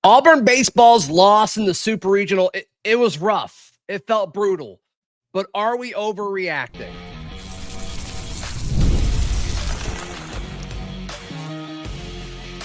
Auburn baseball's loss in the Super Regional, it was rough. It felt brutal. But are we overreacting?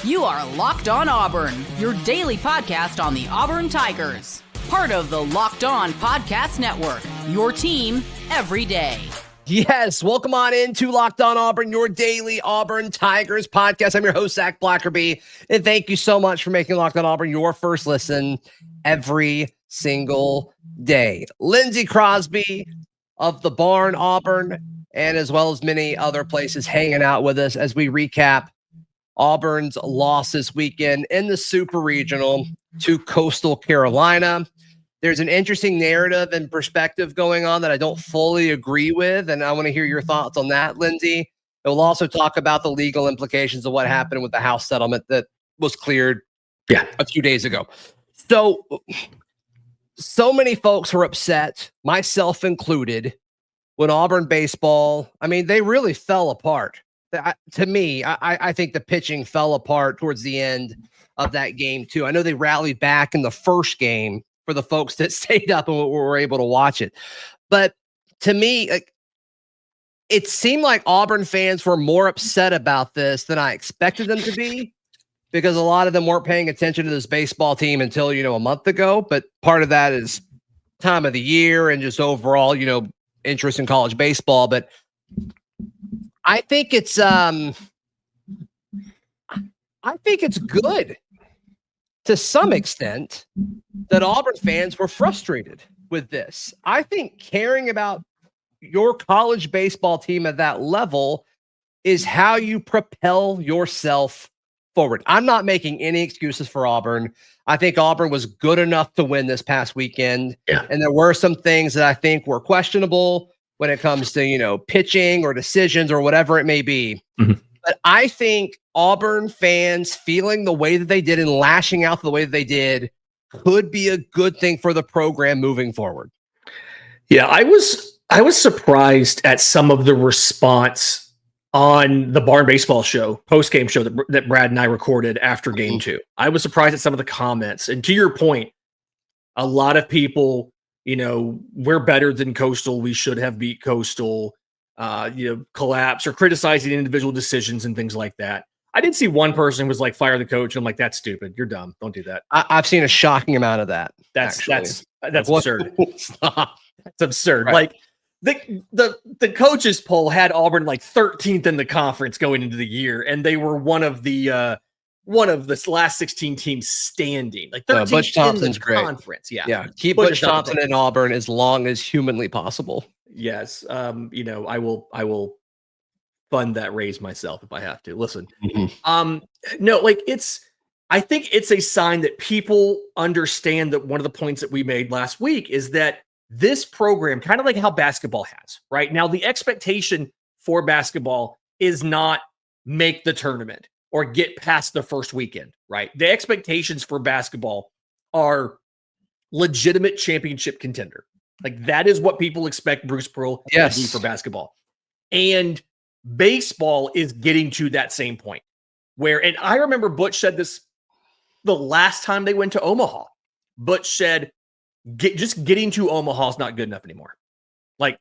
You are Locked On Auburn, your daily podcast on the Auburn Tigers. Part of the Locked On Podcast Network, your team every day. Yes, welcome on into Locked On Auburn, your daily Auburn Tigers podcast. I'm your host, Zac Blackerby, and thank you so much for making Locked On Auburn your first listen every single day. Lindsay Crosby of the Barn Auburn, and as well as many other places hanging out with us as we recap Auburn's loss this weekend in the Super Regional to Coastal Carolina. There's an interesting narrative and perspective going on that I don't fully agree with, and I want to hear your thoughts on that, Lindsay. We'll also talk about the legal implications of what happened with the House settlement that was cleared a few days ago. So many folks were upset, myself included, when Auburn baseball, they really fell apart. To me, I think the pitching fell apart towards the end of that game, too. I know they rallied back in the first game for the folks that stayed up and were able to watch it. But to me, it seemed like Auburn fans were more upset about this than I expected them to be, because a lot of them weren't paying attention to this baseball team until, a month ago. But part of that is time of the year and just overall, interest in college baseball. But I think it's good to some extent that Auburn fans were frustrated with this. I think caring about your college baseball team at that level is how you propel yourself forward. I'm not making any excuses for Auburn. I think Auburn was good enough to win this past weekend. Yeah. And there were some things that I think were questionable when it comes to, pitching or decisions or whatever it may be. Mm-hmm. But I think Auburn fans feeling the way that they did and lashing out the way that they did could be a good thing for the program moving forward. Yeah, I was surprised at some of the response on the Barn Baseball show, post-game show that Brad and I recorded after game 2. I was surprised at some of the comments. And to your point, a lot of people, we're better than Coastal. We should have beat Coastal. Collapse or criticizing individual decisions and things like that. I did see one person was like, fire the coach. I'm like, that's stupid. You're dumb. Don't do that. I've seen a shocking amount of that. That's absurd. Stop. That's absurd. Right. Like the coaches poll had Auburn like 13th in the conference going into the year, and they were one of the last 16 teams standing. Like 13th Butch Thompson's in the conference. Yeah. Keep Butch Thompson in Auburn as long as humanly possible. Yes. I will fund that raise myself if I have to. Listen. Mm-hmm. I think it's a sign that people understand that one of the points that we made last week is that this program, kind of like how basketball has, right? Now, the expectation for basketball is not make the tournament or get past the first weekend, right? The expectations for basketball are legitimate championship contender. Like, that is what people expect Bruce Pearl to do for basketball. And baseball is getting to that same point where, and I remember Butch said this the last time they went to Omaha. Butch said, just getting to Omaha is not good enough anymore. Like,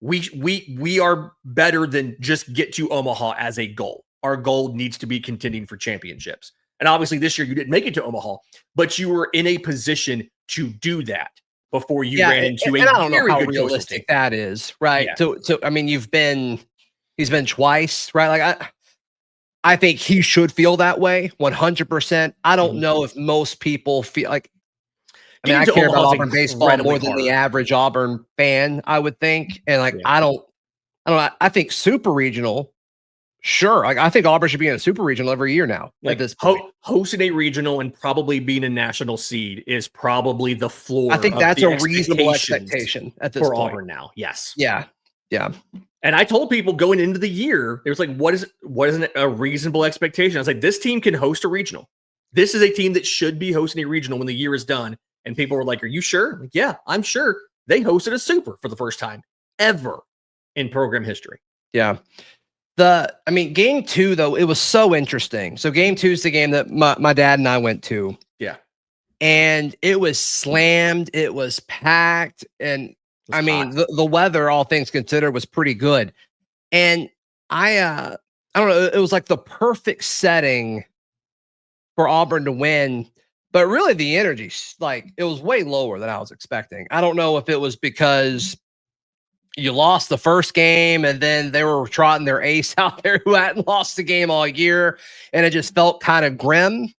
we are better than just get to Omaha as a goal. Our goal needs to be contending for championships. And obviously this year you didn't make it to Omaha, but you were in a position to do that before you ran into and I don't know how realistic that is, right? Yeah. So he's been twice, right? Like I think he should feel that way 100%. I don't know if most people feel like, I care about Auburn baseball more than the average Auburn fan, I would think. And I don't know. I think Super Regional, sure. Like, I think Auburn should be in a Super Regional every year now. At this point, hosting a regional and probably being a national seed is probably the floor. I think that's a reasonable expectation at this for point. Auburn now. Yes. Yeah. And I told people going into the year, it was like, what is a reasonable expectation? I was like, this team can host a regional. This is a team that should be hosting a regional when the year is done. And people were like, are you sure? Like, yeah, I'm sure. They hosted a Super for the first time ever in program history. Yeah. Game 2, though, it was so interesting. So game 2 is the game that my dad and I went to. Yeah. and it was slammed. It was packed. And I mean, the weather, all things considered, was pretty good. And I don't know, it was like the perfect setting for Auburn to win. But really, the energy, like, it was way lower than I was expecting. I don't know if it was because you lost the first game and then they were trotting their ace out there who hadn't lost the game all year, and it just felt kind of grim.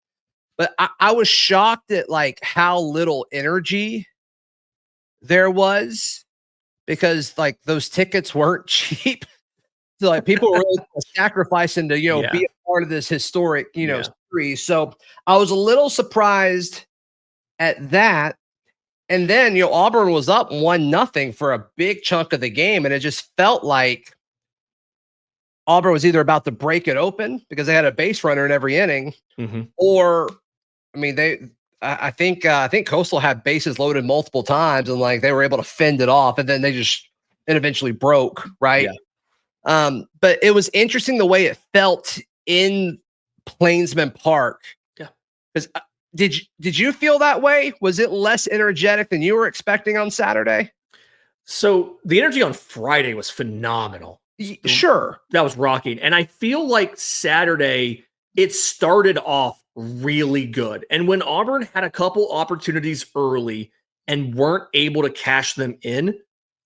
But I was shocked at like how little energy there was, because like those tickets weren't cheap. So like people were really sacrificing to, be a part of this historic, series. So I was a little surprised at that. And then, Auburn was up 1-0 for a big chunk of the game. And it just felt like Auburn was either about to break it open because they had a base runner in every inning, or, I mean, I think Coastal had bases loaded multiple times and like they were able to fend it off, and then it eventually broke. Right. Yeah. But it was interesting the way it felt in Plainsman Park. Yeah. Because did you feel that way? Was it less energetic than you were expecting on Saturday? So the energy on Friday was phenomenal. Sure. That was rocking. And I feel like Saturday, it started off really good. And when Auburn had a couple opportunities early and weren't able to cash them in,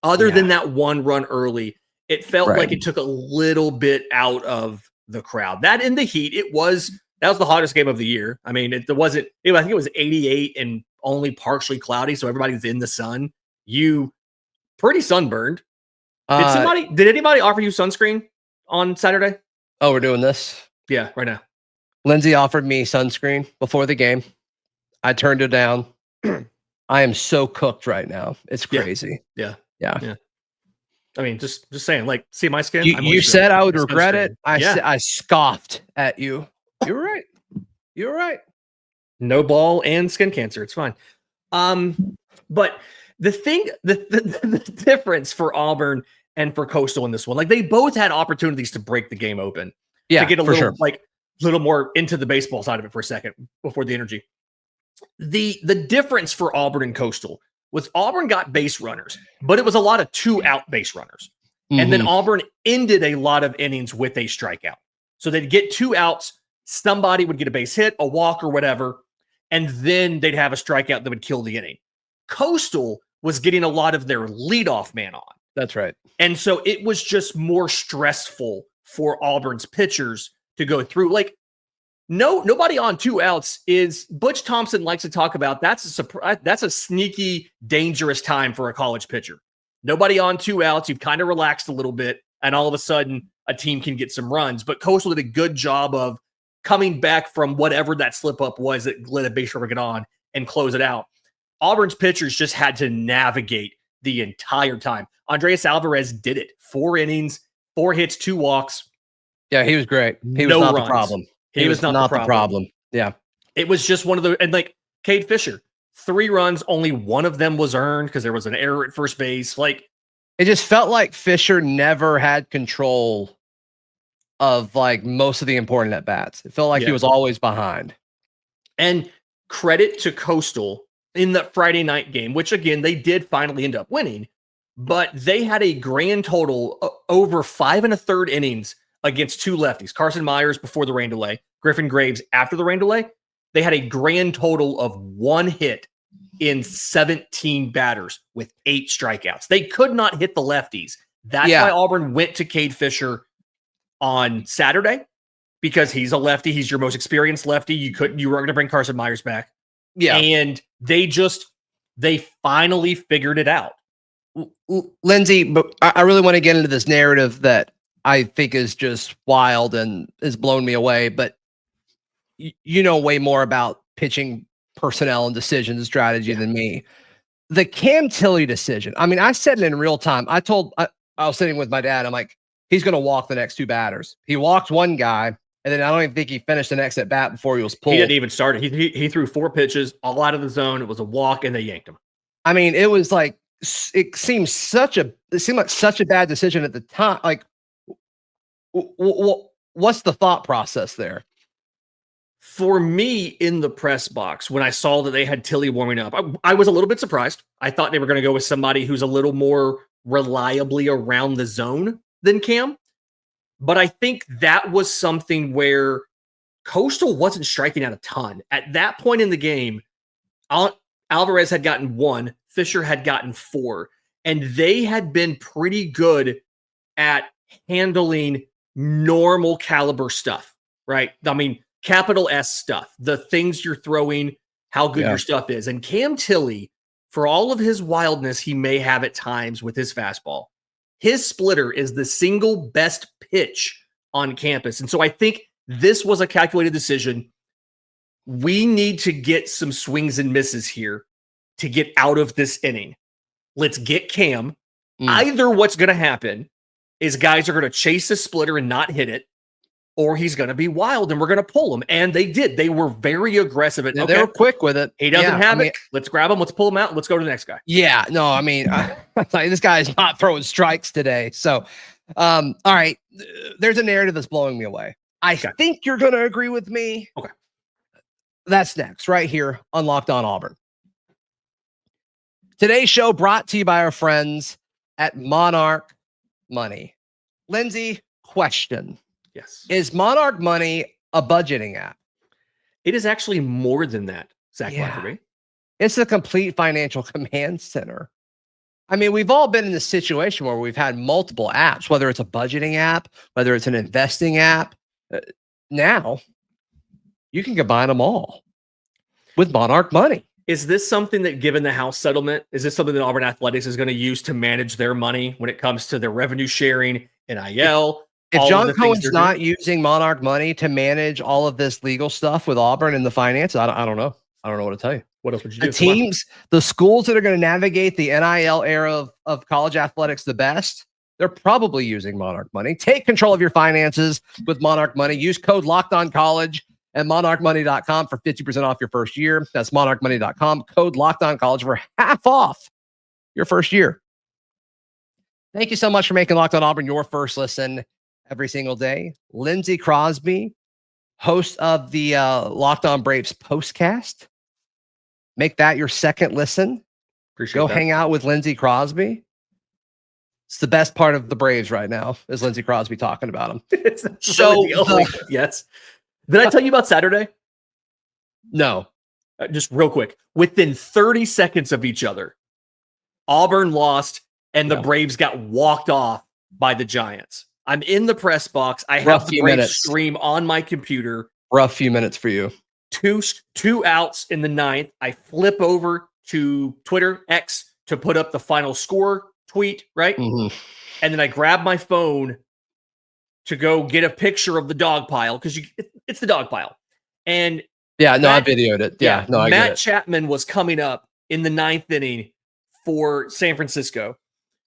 other than that one run early, it felt like it took a little bit out of the crowd. That in the heat, that was the hottest game of the year. I mean, I think it was 88 and only partially cloudy, so everybody's in the sun. You pretty sunburned. Did anybody offer you sunscreen on Saturday? Oh, we're doing this? Yeah, right now. Lindsay offered me sunscreen before the game. I turned it down. I am so cooked right now. It's crazy. Yeah. Yeah. I mean, just saying, like, see my skin? You said I would regret it. I scoffed at you. You're right. You're right. No ball and skin cancer. It's fine. But the difference for Auburn and for Coastal in this one, like, they both had opportunities to break the game open. Yeah, to get a little more into the baseball side of it for a second before the energy. The difference for Auburn and Coastal was Auburn got base runners, but it was a lot of 2-out base runners. And then Auburn ended a lot of innings with a strikeout. So they'd get 2 outs, somebody would get a base hit, a walk or whatever, and then they'd have a strikeout that would kill the inning. Coastal was getting a lot of their leadoff man on. That's right. And so it was just more stressful for Auburn's pitchers to go through. Like, nobody on 2 outs is, Butch Thompson likes to talk about, that's a sneaky, dangerous time for a college pitcher. Nobody on 2 outs, you've kind of relaxed a little bit, and all of a sudden a team can get some runs. But Coastal did a good job of coming back from whatever that slip up was that let a base runner get on and close it out. Auburn's pitchers just had to navigate the entire time. Andreas Alvarez did it. 4 innings, 4 hits, 2 walks. Yeah, he was great. He was not the problem. He was not the problem. Yeah. It was just one of the, and like Cade Fisher, 3 runs, only 1 of them was earned because there was an error at first base. Like, it just felt like Fisher never had control of like most of the important at bats. It felt like he was always behind. And credit to Coastal in the Friday night game, which again, they did finally end up winning, but they had a grand total over 5 1/3 innings against 2 lefties, Carson Myers before the rain delay, Griffin Graves after the rain delay. They had a grand total of 1 hit in 17 batters with 8 strikeouts. They could not hit the lefties. That's why Auburn went to Cade Fisher on Saturday, because he's a lefty. He's your most experienced lefty. You weren't going to bring Carson Myers back. Yeah. And they finally figured it out. Lindsay, but I really want to get into this narrative that I think is just wild and has blown me away, but you know way more about pitching personnel and decisions strategy than me. The Cam Tilley decision. I mean, I said it in real time. I was sitting with my dad. I'm like, he's going to walk the next 2 batters. He walked 1 guy, and then I don't even think he finished the next at bat before he was pulled. He didn't even start it. He threw 4 pitches all out of the zone. It was a walk, and they yanked him. I mean, it was like, it seemed like such a bad decision at the time. Like, what's the thought process there? For me, in the press box, when I saw that they had Tilly warming up, I was a little bit surprised. I thought they were going to go with somebody who's a little more reliably around the zone than Cam. But I think that was something where Coastal wasn't striking out a ton. At that point in the game, Alvarez had gotten 1, Fisher had gotten 4, and they had been pretty good at handling normal caliber stuff, right? I mean, capital S stuff, the things you're throwing, how good your stuff is. And Cam Tilly, for all of his wildness he may have at times with his fastball, his splitter is the single best pitch on campus. And so I think this was a calculated decision. We need to get some swings and misses here to get out of this inning. Let's get Cam. Either what's going to happen is guys are going to chase a splitter and not hit it, or he's going to be wild and we're going to pull him. And they did. They were very aggressive. They were quick with it. He doesn't have it. Let's grab him. Let's pull him out. Let's go to the next guy. Yeah. No, I mean, this guy's not throwing strikes today. So, all right. There's a narrative that's blowing me away. I think you're going to agree with me. Okay. That's next, right here on Locked On Auburn. Today's show brought to you by our friends at Monarch Money. Lindsay, question. Yes. Is Monarch Money a budgeting app? It is actually more than that, Zac Blackerby. It's a complete financial command center. I mean, we've all been in this situation where we've had multiple apps, whether it's a budgeting app, whether it's an investing app. Now, you can combine them all with Monarch Money. Is this something that, given the House settlement, is this something that Auburn Athletics is going to use to manage their money when it comes to their revenue sharing, NIL? If John Cohen's not using Monarch Money to manage all of this legal stuff with Auburn and the finances, I don't know. I don't know what to tell you. What else would you do? The teams, the schools that are going to navigate the NIL era of college athletics the best, they're probably using Monarch Money. Take control of your finances with Monarch Money. Use code LOCKEDONCollege at monarchmoney.com for 50% off your first year. That's monarchmoney.com. Code LOCKEDONCollege for half off your first year. Thank you so much for making Locked On Auburn your first listen every single day. Lindsay Crosby, host of the Locked On Braves postcast. Make that your second listen. Appreciate Go that. hang out with Lindsay Crosby. It's the best part of the Braves right now is Lindsay Crosby talking about them. Yes. Did I tell you about Saturday? No. Just real quick. Within 30 seconds of each other, Auburn lost and the Braves got walked off by the Giants. I'm in the press box. I have the Braves stream on my computer. Rough few minutes for you. Two outs in the ninth. I flip over to Twitter, X, to put up the final score tweet, right? Mm-hmm. And then I grab my phone to go get a picture of the dog pile because it's the dog pile. And I videoed it. Matt Chapman was coming up in the ninth inning for San Francisco.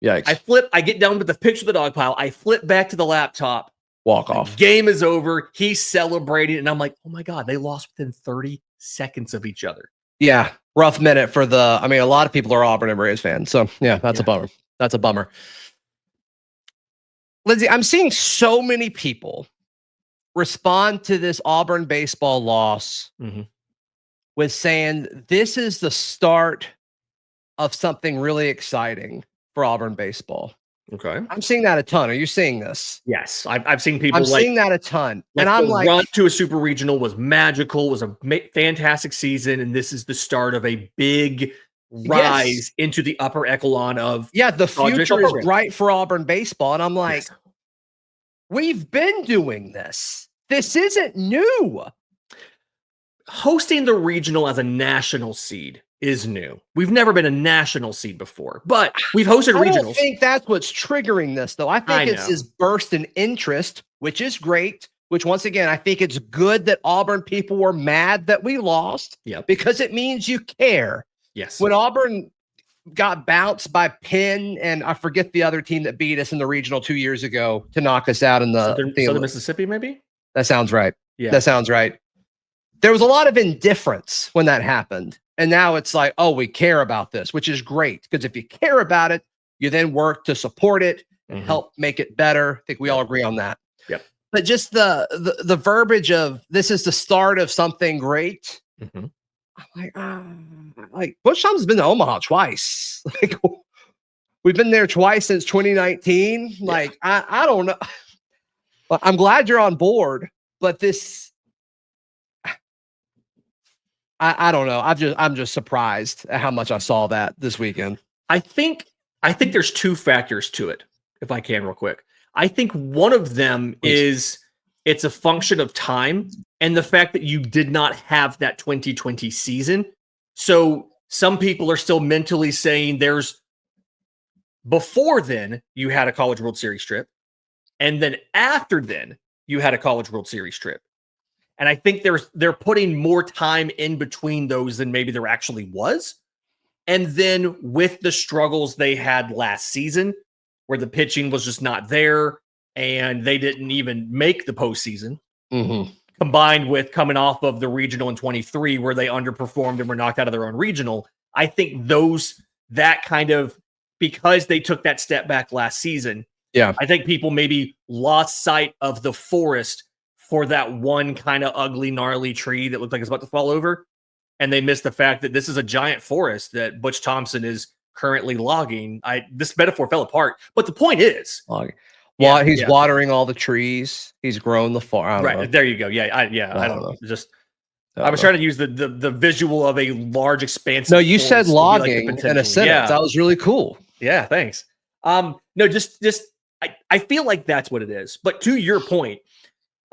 Yikes. I get down with the picture of the dog pile. I flip back to the laptop. Walk off. Game is over. He's celebrating. And I'm like, oh my God, they lost within 30 seconds of each other. Yeah. Rough minute for a lot of people are Auburn and Braves fans. So that's a bummer. That's a bummer. Lindsay, I'm seeing so many people respond to this Auburn baseball loss with saying this is the start of something really exciting for Auburn baseball. Okay. I'm seeing that a ton. Are you seeing this? Yes. I've seen people I'm seeing that a ton. And I'm like, run to a super regional was magical, was a fantastic season. And this is the start of a big rise into the upper echelon of the future is bright for Auburn baseball. And I'm like, we've been doing this. This isn't new. Hosting the regional as a national seed is new. We've never been a national seed before, but we've hosted regionals. I don't think that's what's triggering this, though. I think it's this burst in interest, which is great, which once again, I think it's good that Auburn people were mad that we lost because it means you care. Yes. When Auburn got bounced by Penn, and I forget the other team that beat us in the regional 2 years ago to knock us out in the Southern Mississippi, maybe? That sounds right. Yeah. That sounds right. There was a lot of indifference when that happened. And now it's like, oh, we care about this, which is great. Because if you care about it, you then work to support it and help make it better. I think we all agree on that. Yep. But just the verbiage of this is the start of something great. Mm-hmm. Like Butch Thompson's been to Omaha twice. Like we've been there twice since 2019. Yeah. Like I don't know. I'm glad you're on board, but this I don't know. I'm just surprised at how much I saw that this weekend. I think there's two factors to it, if I can real quick. I think one of them is it's a function of time and the fact that you did not have that 2020 season. So some people are still mentally saying before then you had a College World Series trip, and then after then you had a College World Series trip. And I think they're putting more time in between those than maybe there actually was. And then with the struggles they had last season, where the pitching was just not there and they didn't even make the postseason, combined with coming off of the regional in 23 where they underperformed and were knocked out of their own regional, I think that kind of, because they took that step back last season, I think people maybe lost sight of the forest for that one kind of ugly, gnarly tree that looked like it's about to fall over. And they missed the fact that this is a giant forest that Butch Thompson is currently logging. This metaphor fell apart. But the point is, he's watering all the trees. He's grown the farm. Right. There you go. Yeah. I don't know. I was trying to use the visual of a large expansive. No, you said logging in a sentence. Yeah. That was really cool. Yeah. Thanks. No, I feel like that's what it is. But to your point,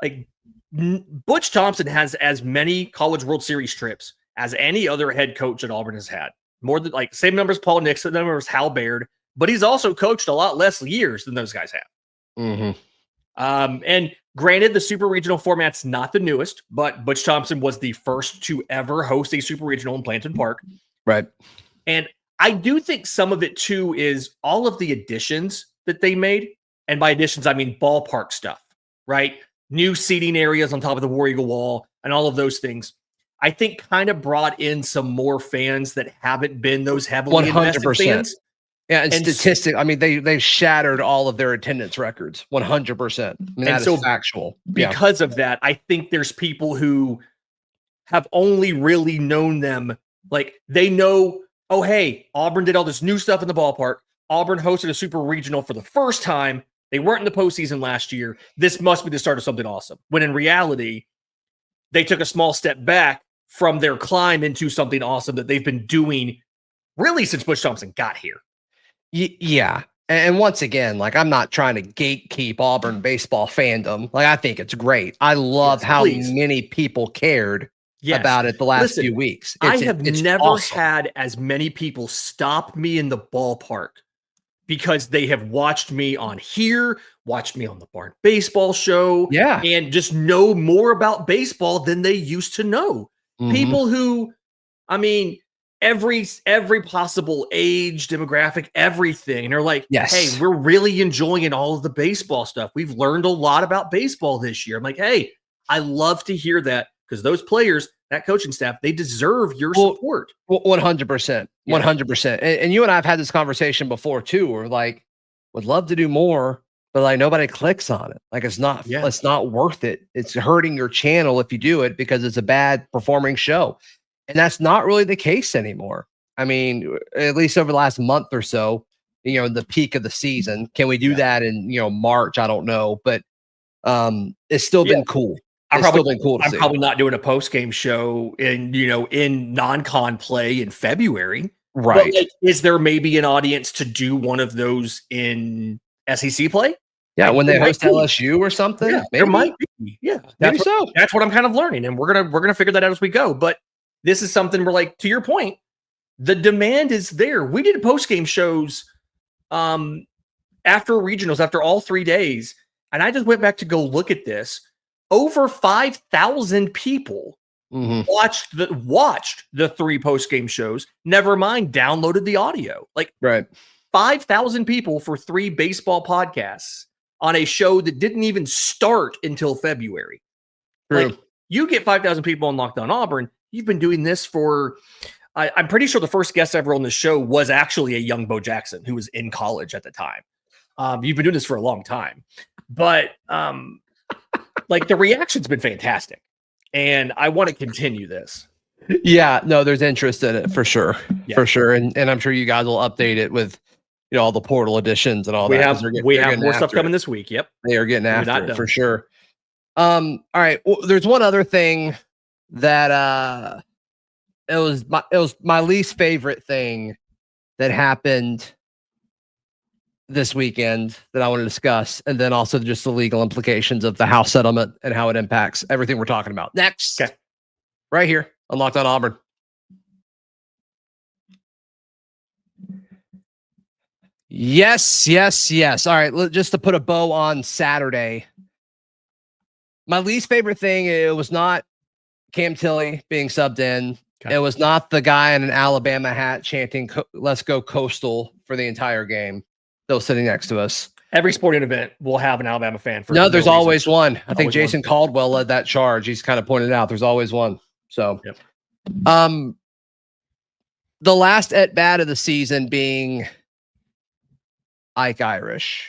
like Butch Thompson has as many College World Series trips as any other head coach at Auburn has had. More than same number as Paul Nixon, number as Hal Baird, but he's also coached a lot less years than those guys have. And granted, the super regional format's not the newest, but Butch Thompson was the first to ever host a super regional in Planton Park. Right. And I do think some of it too is all of the additions that they made. And by additions, I mean ballpark stuff, right? New seating areas on top of the War Eagle wall and all of those things, I think kind of brought in some more fans that haven't been those heavily invested fans. Yeah, and statistic. I mean, they've shattered all of their attendance records. 100%. I mean, that is factual. Because of that, I think there's people who have only really known them. Like they know, oh, hey, Auburn did all this new stuff in the ballpark. Auburn hosted a super regional for the first time. They weren't in the postseason last year. This must be the start of something awesome. When in reality, they took a small step back from their climb into something awesome that they've been doing really since Butch Thompson got here. Yeah. And once again, like I'm not trying to gatekeep Auburn baseball fandom. Like I think it's great. I love how many people cared about it the last few weeks. I have never had as many people stop me in the ballpark because they have watched me on here, watched me on the Barn Baseball Show, and just know more about baseball than they used to know. People who, I mean, every possible age, demographic, everything. And they're like, hey, we're really enjoying all of the baseball stuff. We've learned a lot about baseball this year. I'm like, hey, I love to hear that because those players, that coaching staff, they deserve your support. 100%. 100%. And you and I have had this conversation before too. We're like, would love to do more, but like nobody clicks on it. Like it's not worth it. It's hurting your channel if you do it because it's a bad performing show. And that's not really the case anymore. I mean, at least over the last month or so, the peak of the season. Can we do that in, March? I don't know, but it's still been cool. I'm probably not doing a post-game show in non-con play in February. Right. But is there maybe an audience to do one of those in SEC play? Yeah, when they host LSU or something. Yeah, there might be. Yeah, that's what I'm kind of learning, and we're gonna figure that out as we go. But this is something we're like, to your point, the demand is there. We did post-game shows after regionals, after all 3 days, and I just went back to go look at this. Over 5,000 people watched the 3 post-game shows. Never mind, downloaded the audio. Like 5,000 people for 3 baseball podcasts on a show that didn't even start until February. True. Like you get 5,000 people on Locked On Auburn. You've been doing this for. I'm pretty sure the first guest ever on the show was actually a young Bo Jackson who was in college at the time. You've been doing this for a long time, but like the reaction's been fantastic, and I want to continue this. Yeah, no, there's interest in it for sure, Yeah. for sure, and I'm sure you guys will update it with, all the portal additions and all We that. have 'Cause we they're have getting more stuff after coming it. this week. Yep. They are getting We're after not it done. for sure. All right. Well, there's one other thing that it was my least favorite thing that happened this weekend that I want to discuss, and then also just the legal implications of the House settlement and how it impacts everything we're talking about next. Okay. Right here on Locked On Auburn. Yes. All right, just to put a bow on Saturday. My least favorite thing, it was not Cam Tilley being subbed in. Okay. It was not the guy in an Alabama hat chanting "Let's go Coastal" for the entire game that was sitting next to us. Every sporting event will have an Alabama fan. For No, there's reason. always one. I think Always Jason Caldwell led that charge. He's kind of pointed out there's always one. So, Yep. The last at bat of the season being Ike Irish.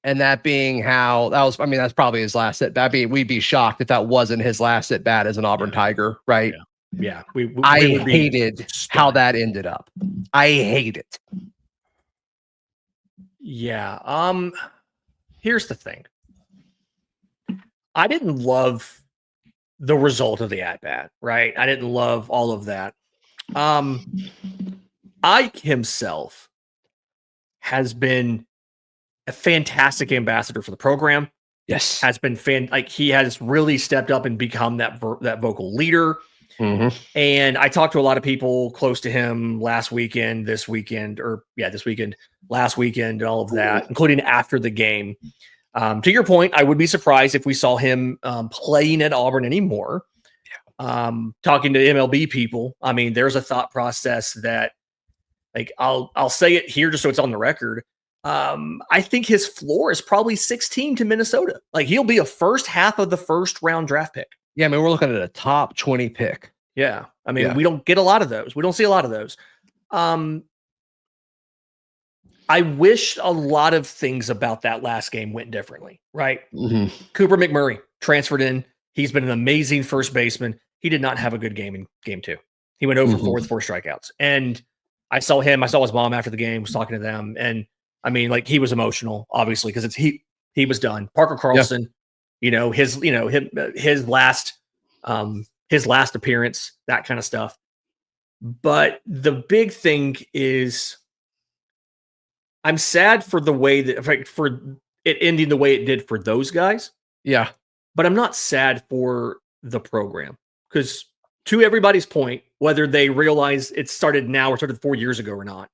And that being how that was, I mean, that's probably his last at bat. We'd be shocked if that wasn't his last at bat as an Auburn Tiger, right? Yeah. We I would be hated how that ended up. I hate it. Yeah. Here's the thing. I didn't love the result of the at bat, right? I didn't love all of that. Ike himself has been a fantastic ambassador for the program. Yes. Has been he has really stepped up and become that vocal leader. Mm-hmm. And I talked to a lot of people close to him last weekend, last weekend, and all of that, including after the game. To your point, I would be surprised if we saw him playing at Auburn anymore. Talking to MLB people, I mean, there's a thought process that, like, I'll say it here just so it's on the record. I think his floor is probably 16 to Minnesota. Like, he'll be a first half of the first round draft pick. Yeah, I mean, we're looking at a top 20 pick. Yeah. I mean, we don't get a lot of those. We don't see a lot of those. I wish a lot of things about that last game went differently, right? Mm-hmm. Cooper McMurray transferred in. He's been an amazing first baseman. He did not have a good game in game 2. He went over 4 with 4 strikeouts. And I saw his mom after the game, was talking to them. And I mean, like, he was emotional, obviously, because he was done. Parker Carlson, his last appearance, that kind of stuff. But the big thing is, I'm sad for the way that, for it ending the way it did for those guys. Yeah. But I'm not sad for the program, because to everybody's point, whether they realize it started now or started 4 years ago or not,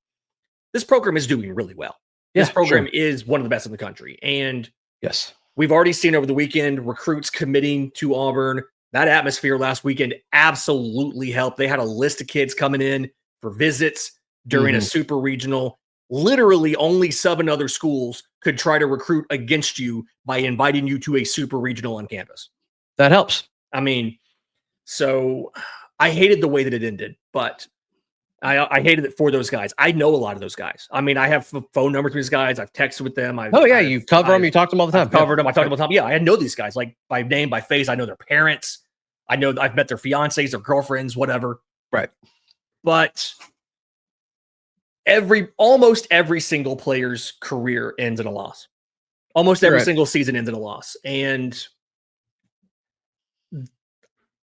this program is doing really well. This program is one of the best in the country. And yes, we've already seen over the weekend recruits committing to Auburn. That atmosphere last weekend absolutely helped. They had a list of kids coming in for visits during a super regional. Literally only 7 other schools could try to recruit against you by inviting you to a super regional on campus. That helps. I mean, so I hated the way that it ended, but I hated it for those guys. I know a lot of those guys. I mean, I have phone numbers with these guys. I've texted with them. You cover them. You talk to them all the time. I've covered them. I talk to them all the time. Yeah, I know these guys, like, by name, by face. I know their parents. I know I've met their fiancés, their girlfriends, whatever. Right. But almost every single player's career ends in a loss. Almost every single season ends in a loss. And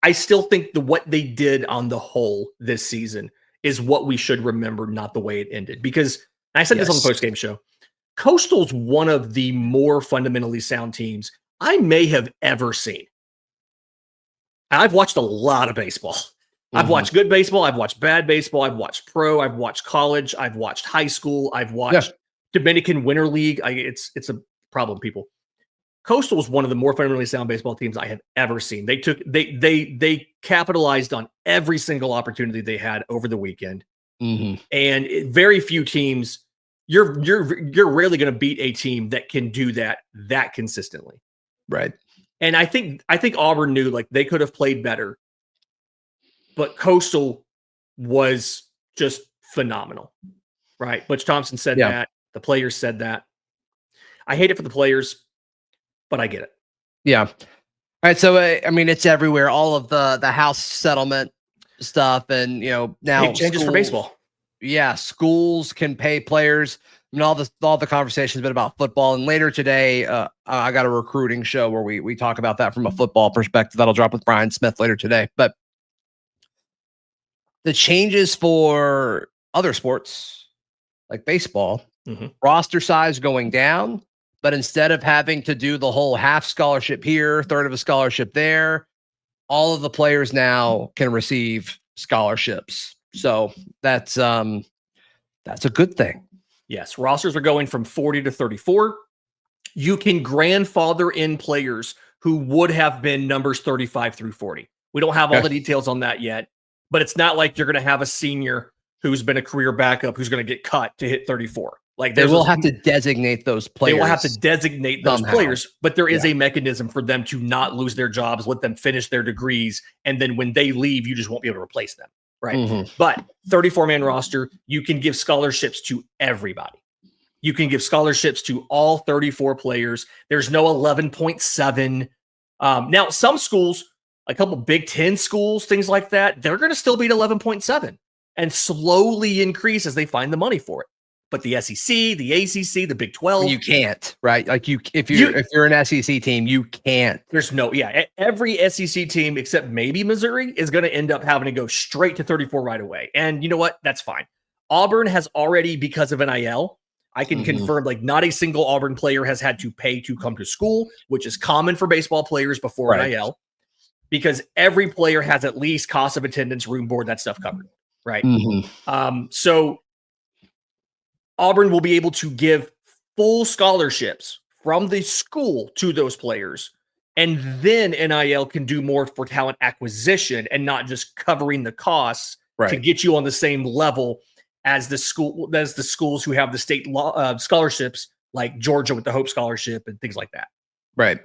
I still think what they did on the whole this season is what we should remember, not the way it ended. Because I said this on the postgame show, Coastal's one of the more fundamentally sound teams I may have ever seen. And I've watched a lot of baseball. I've watched good baseball. I've watched bad baseball. I've watched pro. I've watched college. I've watched high school. I've watched Dominican Winter League. It's a problem, people. Coastal is one of the more fundamentally sound baseball teams I have ever seen. They capitalized on every single opportunity they had over the weekend. And very few teams, you're rarely going to beat a team that can do that consistently. Right. And I think Auburn knew, like, they could have played better, but Coastal was just phenomenal. Right. Butch Thompson said that. The players said that. I hate it for the players, but I get it. Yeah. All right. So, I mean, it's everywhere. All of the house settlement stuff. And, now Big changes for baseball. Yeah. Schools can pay players. I mean, all the conversation's been about football. And later today, I got a recruiting show where we talk about that from a football perspective. That'll drop with Brian Smith later today. But the changes for other sports like baseball, roster size going down, but instead of having to do the whole half scholarship here, third of a scholarship there, all of the players now can receive scholarships. So that's a good thing. Yes, rosters are going from 40 to 34. You can grandfather in players who would have been numbers 35 through 40. We don't have all the details on that yet, but it's not like you're going to have a senior who's been a career backup who's going to get cut to hit 34. Like they will have to designate those players. They will have to designate those players, but there is a mechanism for them to not lose their jobs, let them finish their degrees, and then when they leave, you just won't be able to replace them. Right. But 34-man roster, you can give scholarships to everybody. You can give scholarships to all 34 players. There's no 11.7. Now, some schools, a couple Big Ten schools, things like that, they're going to still be at 11.7 and slowly increase as they find the money for it. But the SEC, the ACC, the Big 12, you can't, right? Like if you're an SEC team, you can't. There's every SEC team except maybe Missouri is going to end up having to go straight to 34 right away. And you know what? That's fine. Auburn has already, because of NIL, I can confirm, like, not a single Auburn player has had to pay to come to school, which is common for baseball players before NIL, because every player has at least cost of attendance, room, board, that stuff covered, right? So Auburn will be able to give full scholarships from the school to those players. And then NIL can do more for talent acquisition and not just covering the costs to get you on the same level as the schools who have the state scholarships, like Georgia with the Hope Scholarship and things like that. Right.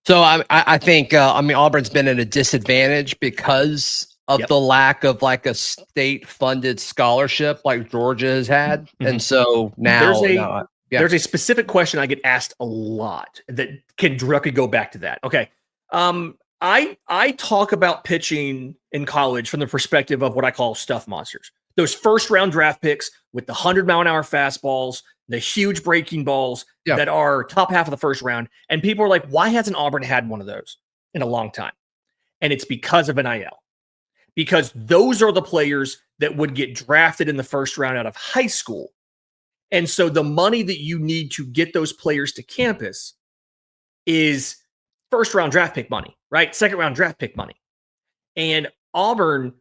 So I think, Auburn's been at a disadvantage because of the lack of like a state funded scholarship like Georgia has had. And so now there's a specific question I get asked a lot that can directly go back to that. Okay. I talk about pitching in college from the perspective of what I call stuff monsters. Those first round draft picks with the 100-mile-an-hour fastballs, the huge breaking balls that are top half of the first round. And people are like, why hasn't Auburn had one of those in a long time? And it's because of NIL. Because those are the players that would get drafted in the first round out of high school. And so the money that you need to get those players to campus is first round draft pick money, right? Second round draft pick money. And Auburn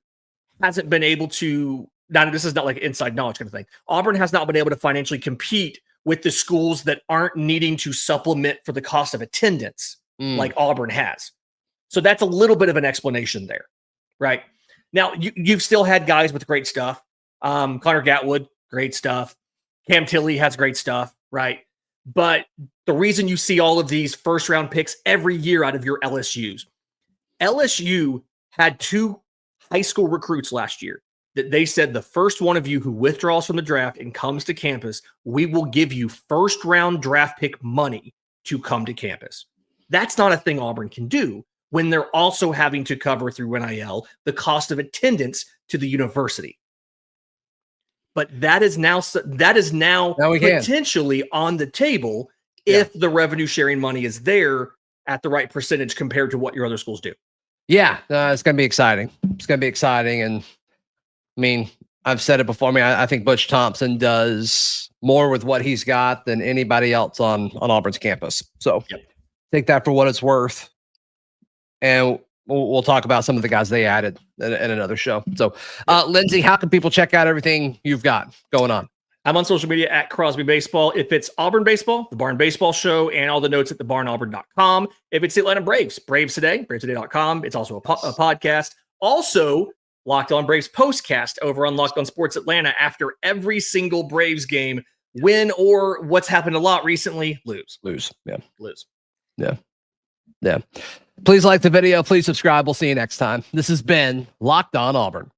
hasn't been able to, now this is not like inside knowledge kind of thing. Auburn has not been able to financially compete with the schools that aren't needing to supplement for the cost of attendance like Auburn has. So that's a little bit of an explanation there, right? Now, you've still had guys with great stuff. Connor Gatwood, great stuff. Cam Tilley has great stuff, right? But the reason you see all of these first-round picks every year out of your LSUs, LSU had 2 high school recruits last year that they said, the first one of you who withdraws from the draft and comes to campus, we will give you first-round draft pick money to come to campus. That's not a thing Auburn can do when they're also having to cover through NIL the cost of attendance to the university. But that is now potentially on the table if the revenue sharing money is there at the right percentage compared to what your other schools do. Yeah, it's going to be exciting. It's going to be exciting. And I mean, I've said it before. I think Butch Thompson does more with what he's got than anybody else on Auburn's campus. So take that for what it's worth. And we'll talk about some of the guys they added in another show. So, Lindsay, how can people check out everything you've got going on? I'm on social media at Crosby Baseball. If it's Auburn Baseball, the Barn Baseball Show, and all the notes at thebarnauburn.com. If it's the Atlanta Braves, Braves Today, bravetoday.com. It's also a podcast. Also, Locked On Braves postcast over on Locked On Sports Atlanta after every single Braves game. Win or what's happened a lot recently, lose. Yeah. Lose. Yeah. Please like the video. Please subscribe. We'll see you next time. This has been Locked On Auburn.